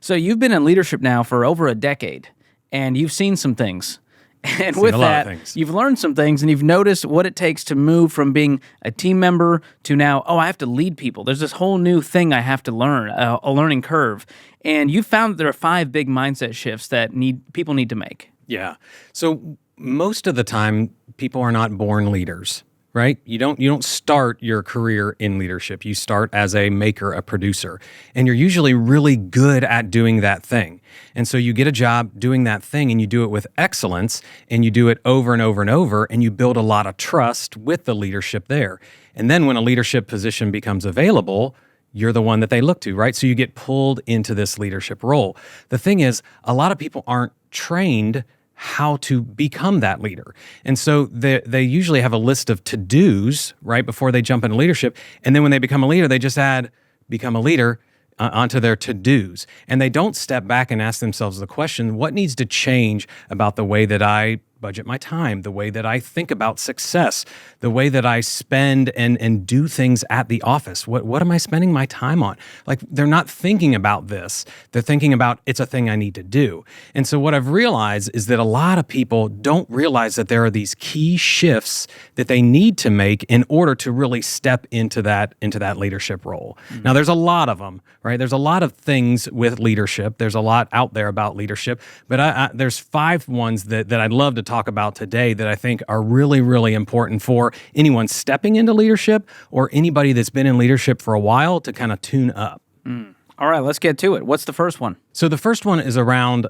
So you've been in leadership now for over a decade, and you've seen some things. And Seen with a lot of that, things. you've learned some things, and you've noticed what it takes to move from being a team member to now, I have to lead people. There's this whole new thing I have to learn, a learning curve. And you found that there are 5 big mindset shifts that people need to make. Yeah. So most of the time, people are not born leaders, right? You don't start your career in leadership. You start as a maker, a producer, and you're usually really good at doing that thing. And so you get a job doing that thing, and you do it with excellence, and you do it over and over and over, and you build a lot of trust with the leadership there. And then when a leadership position becomes available, you're the one that they look to, right? So you get pulled into this leadership role. The thing is, a lot of people aren't trained how to become that leader. And so they usually have a list of to-dos right before they jump into leadership. And then when they become a leader, they just add become a leader onto their to-dos. And they don't step back and ask themselves the question, what needs to change about the way that I budget my time, the way that I think about success, the way that I spend and do things at the office. What am I spending my time on? Like, they're not thinking about this. They're thinking about it's a thing I need to do. And so what I've realized is that a lot of people don't realize that there are these key shifts that they need to make in order to really step into that leadership role. Mm-hmm. Now, there's a lot of them, right? There's a lot of things with leadership. There's a lot out there about leadership, but there's 5 ones that I'd love to talk about today that I think are really, really important for anyone stepping into leadership or anybody that's been in leadership for a while to kind of tune up. All right, let's get to it. What's the first one? So the first one is around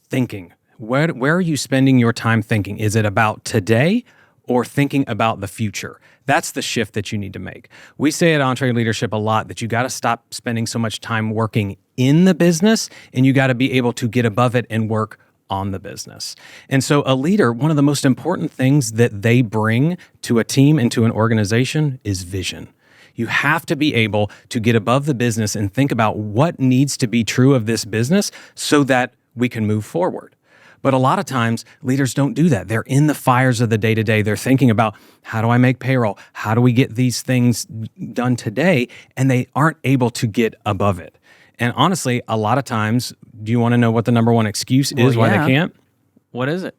thinking. Where are you spending your time thinking? Is it about today or thinking about the future? That's the shift that you need to make. We say at EntreLeadership a lot that you got to stop spending so much time working in the business, and you got to be able to get above it and work on the business. And so a leader, one of the most important things that they bring to a team and to an organization is vision. You have to be able to get above the business and think about what needs to be true of this business so that we can move forward. But a lot of times, leaders don't do that. They're in the fires of the day-to-day. They're thinking about, how do I make payroll? How do we get these things done today? And they aren't able to get above it. And honestly, a lot of times, do you want to know what the number one excuse is why they can't? What is it?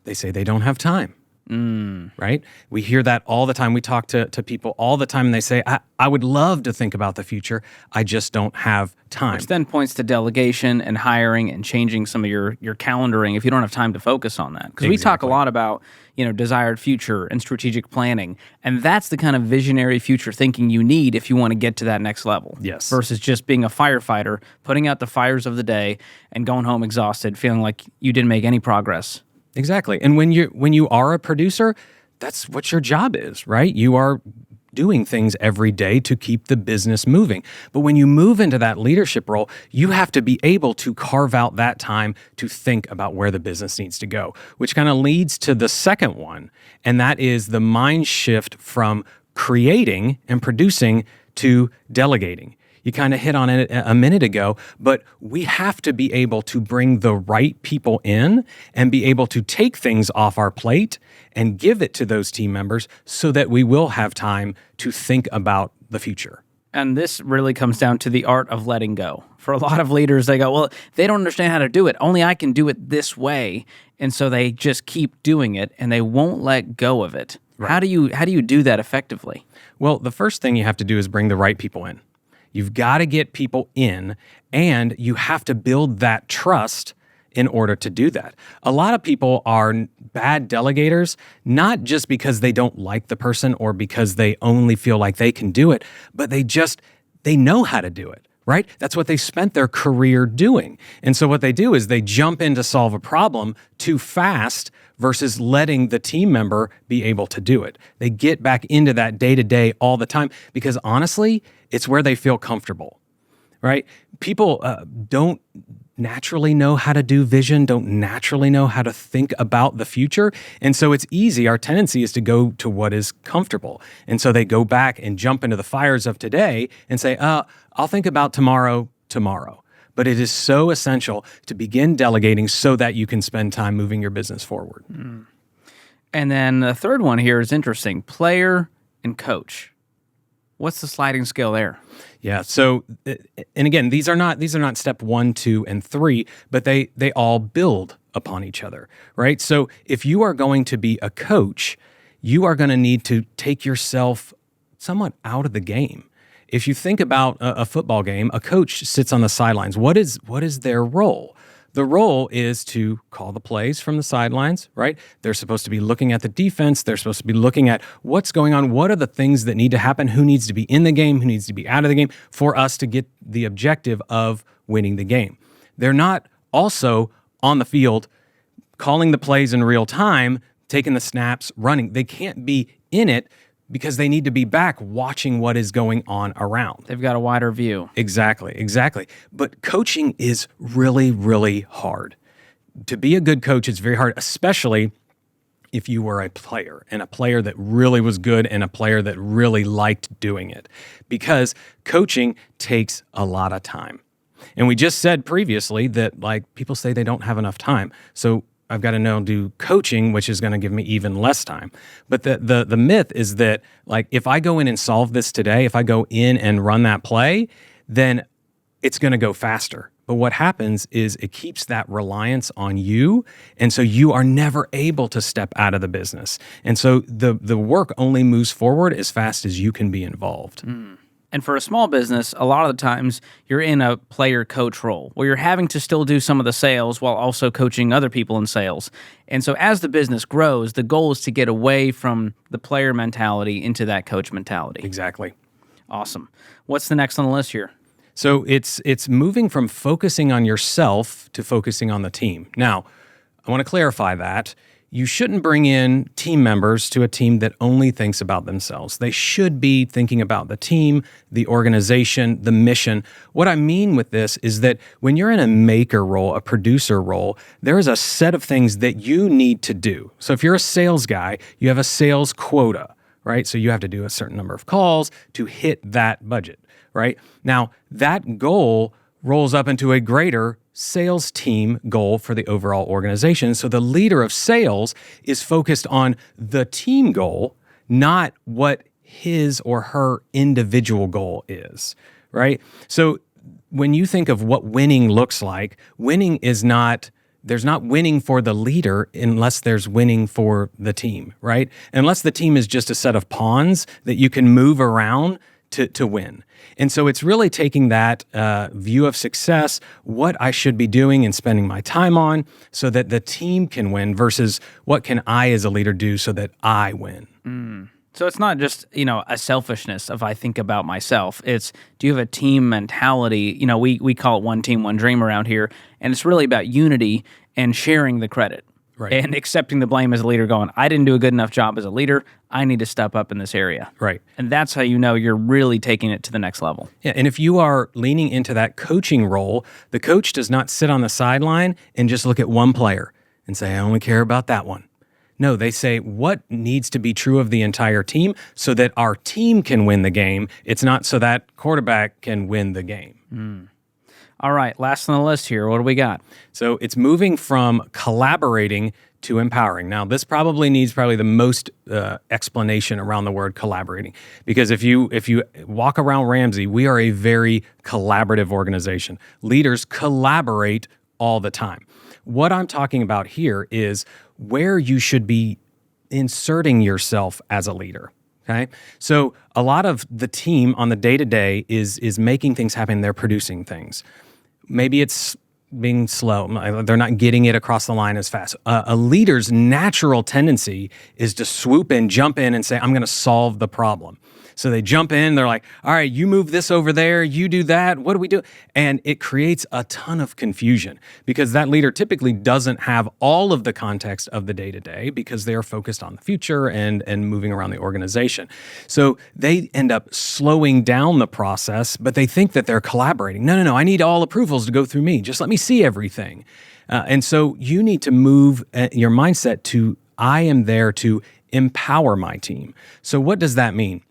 They say they don't have time. Right? We hear that all the time. We talk to people all the time, and they say, I would love to think about the future. I just don't have time. Which then points to delegation and hiring and changing some of your calendaring if you don't have time to focus on that. Because we talk a lot about, desired future and strategic planning, and that's the kind of visionary future thinking you need if you want to get to that next level. Yes. Versus just being a firefighter, putting out the fires of the day and going home exhausted, feeling like you didn't make any progress. Exactly. And when you are a producer, that's what your job is, right? You are doing things every day to keep the business moving. But when you move into that leadership role, you have to be able to carve out that time to think about where the business needs to go, which kind of leads to the second one, and that is the mind shift from creating and producing to delegating. You kind of hit on it a minute ago, but we have to be able to bring the right people in and be able to take things off our plate and give it to those team members so that we will have time to think about the future. And this really comes down to the art of letting go. For a lot of leaders, they go, well, they don't understand how to do it. Only I can do it this way. And so they just keep doing it and they won't let go of it. Right. How do you do that effectively? Well, the first thing you have to do is bring the right people in. You've got to get people in, and you have to build that trust in order to do that. A lot of people are bad delegators, not just because they don't like the person or because they only feel like they can do it, but they know how to do it, right? That's what they spent their career doing. And so what they do is they jump in to solve a problem too fast versus letting the team member be able to do it. They get back into that day-to-day all the time because honestly, it's where they feel comfortable, right? People don't naturally know how to do vision, don't naturally know how to think about the future. And so it's easy. Our tendency is to go to what is comfortable. And so they go back and jump into the fires of today and say, I'll think about tomorrow. But it is so essential to begin delegating so that you can spend time moving your business forward. And then the third one here is interesting, player and coach. What's the sliding scale there? Yeah. So, and again, these are not step 1, 2, and 3, but they all build upon each other, right? So if you are going to be a coach, you are going to need to take yourself somewhat out of the game. If you think about a football game, a coach sits on the sidelines. What is their role? The role is to call the plays from the sidelines, right? They're supposed to be looking at the defense. They're supposed to be looking at what's going on. What are the things that need to happen? Who needs to be in the game? Who needs to be out of the game for us to get the objective of winning the game? They're not also on the field calling the plays in real time, taking the snaps, running. They can't be in it because they need to be back watching what is going on around. They've got a wider view. Exactly. But coaching is really, really hard. To be a good coach is very hard, especially if you were a player, and a player that really was good and a player that really liked doing it, because coaching takes a lot of time. And we just said previously that, like, people say they don't have enough time. So I've got to now do coaching, which is going to give me even less time. But the myth is that, like, if I go in and solve this today, if I go in and run that play, then it's going to go faster. But what happens is it keeps that reliance on you. And so you are never able to step out of the business. And so the work only moves forward as fast as you can be involved. And for a small business, a lot of the times you're in a player-coach role where you're having to still do some of the sales while also coaching other people in sales. And so as the business grows, the goal is to get away from the player mentality into that coach mentality. Exactly. Awesome. What's the next on the list here? So it's moving from focusing on yourself to focusing on the team. Now, I want to clarify that. You shouldn't bring in team members to a team that only thinks about themselves. They should be thinking about the team, the organization, the mission. What I mean with this is that when you're in a maker role, a producer role, there is a set of things that you need to do. So if you're a sales guy, you have a sales quota, right? So you have to do a certain number of calls to hit that budget, right? Now, that goal rolls up into a greater sales team goal for the overall organization. So the leader of sales is focused on the team goal, not what his or her individual goal is, right? So when you think of what winning looks like, winning is not, there's not winning for the leader unless there's winning for the team, right? Unless the team is just a set of pawns that you can move around to win. And so it's really taking that view of success, what I should be doing and spending my time on so that the team can win versus what can I as a leader do so that I win. So it's not just, a selfishness of I think about myself. It's, do you have a team mentality? We call it one team, one dream around here. And it's really about unity and sharing the credit. Right. And accepting the blame as a leader, going, I didn't do a good enough job as a leader. I need to step up in this area. Right. And that's how you know you're really taking it to the next level. Yeah. And if you are leaning into that coaching role, the coach does not sit on the sideline and just look at one player and say, I only care about that one. No, they say what needs to be true of the entire team so that our team can win the game. It's not so that quarterback can win the game. All right, last on the list here. What do we got? So it's moving from collaborating to empowering. Now, this probably needs the most explanation around the word collaborating, because if you walk around Ramsey, we are a very collaborative organization. Leaders collaborate all the time. What I'm talking about here is where you should be inserting yourself as a leader. Okay, so a lot of the team on the day-to-day is making things happen. They're producing things. Maybe it's being slow. They're not getting it across the line as fast. A leader's natural tendency is to swoop in, jump in, and say, I'm going to solve the problem. So they jump in, they're like, all right, you move this over there, you do that, what do we do? And it creates a ton of confusion because that leader typically doesn't have all of the context of the day-to-day because they are focused on the future and moving around the organization. So they end up slowing down the process, but they think that they're collaborating. No, I need all approvals to go through me. Just let me see everything. And so you need to move your mindset to, I am there to empower my team. So what does that mean?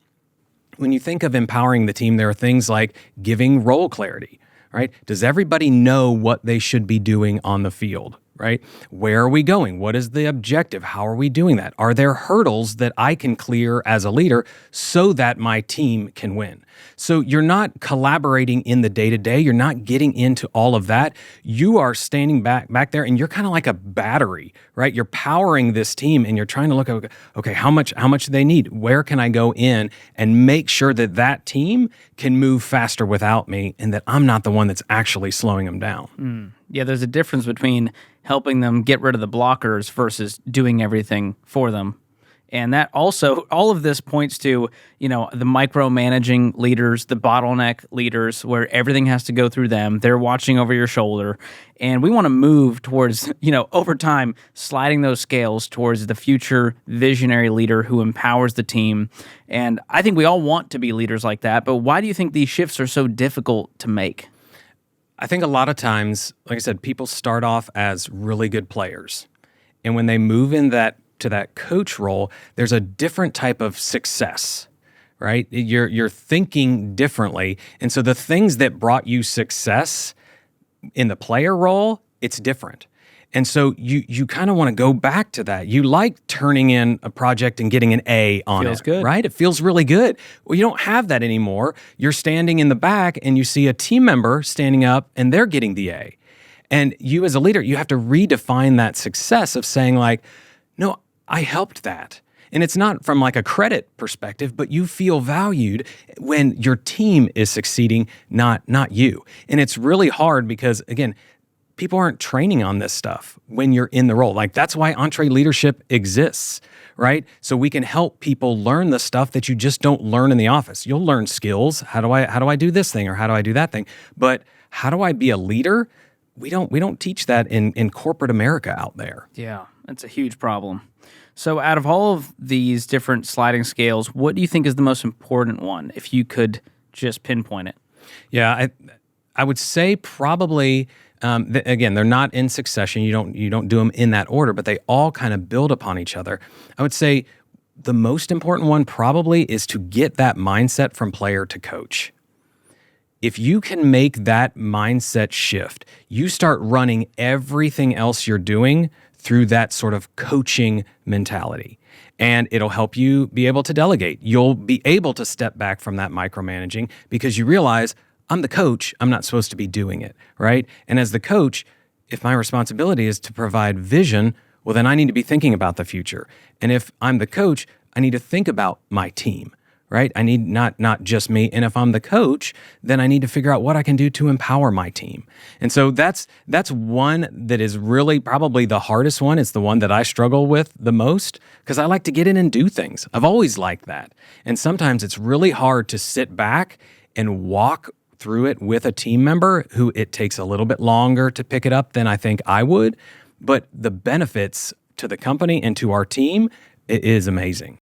When you think of empowering the team, there are things like giving role clarity, right? Does everybody know what they should be doing on the field, right? Where are we going? What is the objective? How are we doing that? Are there hurdles that I can clear as a leader so that my team can win? So you're not collaborating in the day-to-day. You're not getting into all of that. You are standing back there, and you're kind of like a battery, right? You're powering this team, and you're trying to look at, okay, how much do they need? Where can I go in and make sure that that team can move faster without me, and that I'm not the one that's actually slowing them down? Yeah, there's a difference between helping them get rid of the blockers versus doing everything for them. And that also, all of this points to, the micromanaging leaders, the bottleneck leaders, where everything has to go through them. They're watching over your shoulder. And we want to move towards, over time, sliding those scales towards the future visionary leader who empowers the team. And I think we all want to be leaders like that. But why do you think these shifts are so difficult to make? I think a lot of times, like I said, people start off as really good players. And when they move to that coach role, there's a different type of success, right? You're thinking differently. And so the things that brought you success in the player role, it's different. And so you kind of want to go back to that. You like turning in a project and getting an A on it. Feels good. Right? It feels really good. Well, you don't have that anymore. You're standing in the back and you see a team member standing up and they're getting the A. And you as a leader, you have to redefine that success of saying like, no, I helped that. And it's not from like a credit perspective, but you feel valued when your team is succeeding, not you. And it's really hard because, again, people aren't training on this stuff when you're in the role. Like that's why EntreLeadership exists, right? So we can help people learn the stuff that you just don't learn in the office. You'll learn skills. How do I do this thing or how do I do that thing? But how do I be a leader? We don't teach that in corporate America out there. Yeah, that's a huge problem. So out of all of these different sliding scales, what do you think is the most important one, if you could just pinpoint it? Yeah, I would say probably, again, they're not in succession. You don't do them in that order, but they all kind of build upon each other. I would say the most important one probably is to get that mindset from player to coach. If you can make that mindset shift, you start running everything else you're doing through that sort of coaching mentality. And it'll help you be able to delegate. You'll be able to step back from that micromanaging because you realize I'm the coach, I'm not supposed to be doing it, right? And as the coach, if my responsibility is to provide vision, well, then I need to be thinking about the future. And if I'm the coach, I need to think about my team, right? I need not just me. And if I'm the coach, then I need to figure out what I can do to empower my team. And so that's one that is really probably the hardest one. It's the one that I struggle with the most because I like to get in and do things. I've always liked that. And sometimes it's really hard to sit back and walk through it with a team member who it takes a little bit longer to pick it up than I think I would. But the benefits to the company and to our team is amazing.